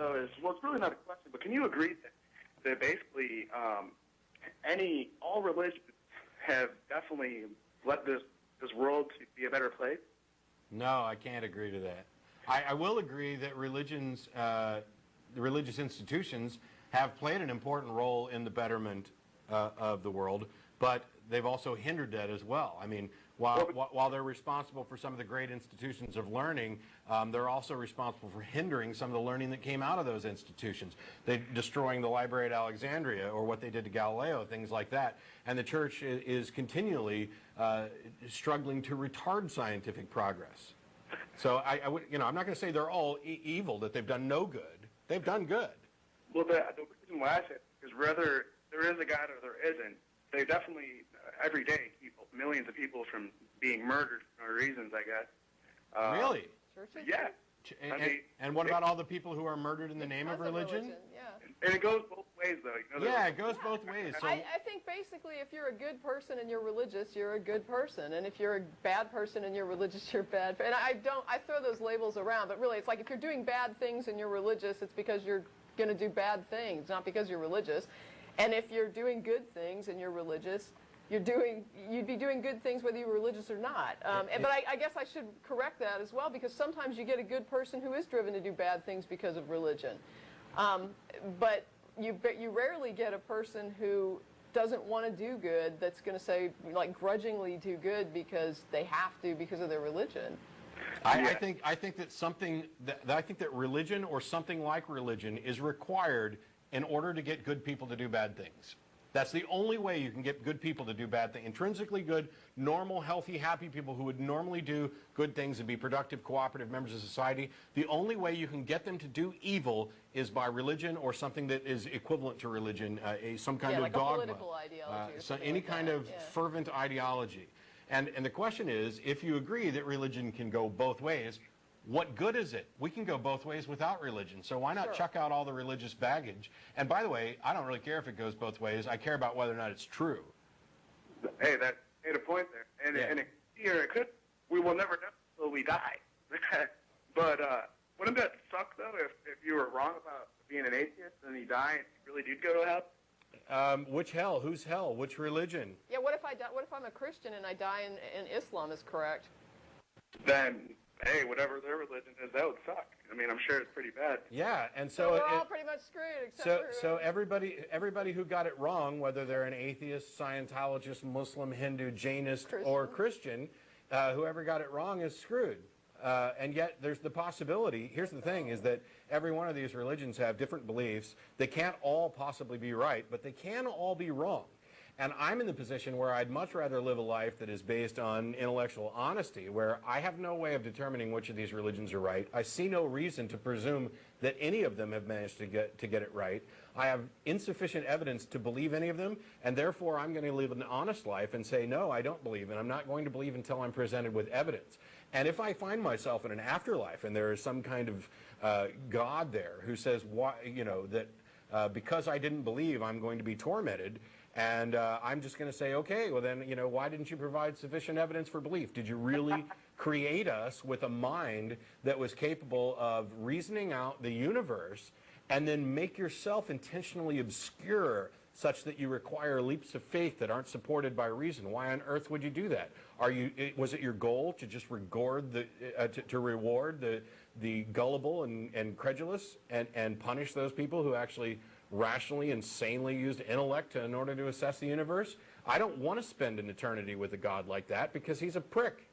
though, is, well, it's really not a question, but can you agree that basically all religions have definitely led this world to be a better place? No, I can't agree to that. I will agree that religions, the religious institutions have played an important role in the betterment of the world, but they've also hindered that as well. I mean, while they're responsible for some of the great institutions of learning, they're also responsible for hindering some of the learning that came out of those institutions. They're destroying the Library at Alexandria, or what they did to Galileo, things like that. And the church is continually struggling to retard scientific progress. So I'm not going to say they're all evil, that they've done no good. They've done good. Well, the reason why I say it is whether there is a God or there isn't, they definitely, every day, keep millions of people from being murdered for no reasons, I guess. Really? Yeah. And what about all the people who are murdered in the name of religion? Yeah. And it goes both ways, though. Yeah, it goes both ways. So I think basically if you're a good person and you're religious, you're a good person. And if you're a bad person and you're religious, you're bad. And I throw those labels around, but really it's like if you're doing bad things and you're religious, it's because you're going to do bad things, not because you're religious. And if you're doing good things and you're religious, you'd be doing good things whether you're religious or not. But I guess I should correct that as well, because sometimes you get a good person who is driven to do bad things because of religion. But you rarely get a person who doesn't want to do good that's going to say, like, grudgingly do good because they have to because of their religion. I think that religion or something like religion is required in order to get good people to do bad things. That's the only way you can get good people to do bad things. Intrinsically good, normal, healthy, happy people who would normally do good things and be productive, cooperative members of society. The only way you can get them to do evil is by religion or something that is equivalent to religion, some kind of like dogma. A political ideology or Any like kind that. of fervent ideology. And the question is, if you agree that religion can go both ways, what good is it? We can go both ways without religion, so why not chuck out all the religious baggage? And by the way, I don't really care if it goes both ways. I care about whether or not it's true. Hey, that made a point there. And it could, we will never know until we die. But wouldn't that suck, though, if you were wrong about being an atheist and you die and you really did go to hell? Which hell? Whose hell? Which religion? Yeah, what if I'm a Christian and I die and Islam is correct? Then, hey, whatever their religion is, that would suck. I mean, I'm sure it's pretty bad. Yeah, and so we're all pretty much screwed. So everybody who got it wrong, whether they're an atheist, Scientologist, Muslim, Hindu, Jainist, or Christian, whoever got it wrong is screwed. And yet there's the possibility, here's the thing, is that every one of these religions have different beliefs. They can't all possibly be right, but they can all be wrong. And I'm in the position where I'd much rather live a life that is based on intellectual honesty, where I have no way of determining which of these religions are right. I see no reason to presume that any of them have managed to get it right. I have insufficient evidence to believe any of them, and therefore I'm going to live an honest life and say, no, I don't believe, and I'm not going to believe until I'm presented with evidence. And if I find myself in an afterlife and there is some kind of God there who says, that because I didn't believe, I'm going to be tormented, and I'm just going to say, okay, well then, why didn't you provide sufficient evidence for belief? Did you really create us with a mind that was capable of reasoning out the universe and then make yourself intentionally obscure such that you require leaps of faith that aren't supported by reason? Why on earth would you do that? Was it your goal to just reward the gullible and credulous and punish those people who actually rationally and sanely used intellect in order to assess the universe? I don't want to spend an eternity with a God like that because he's a prick.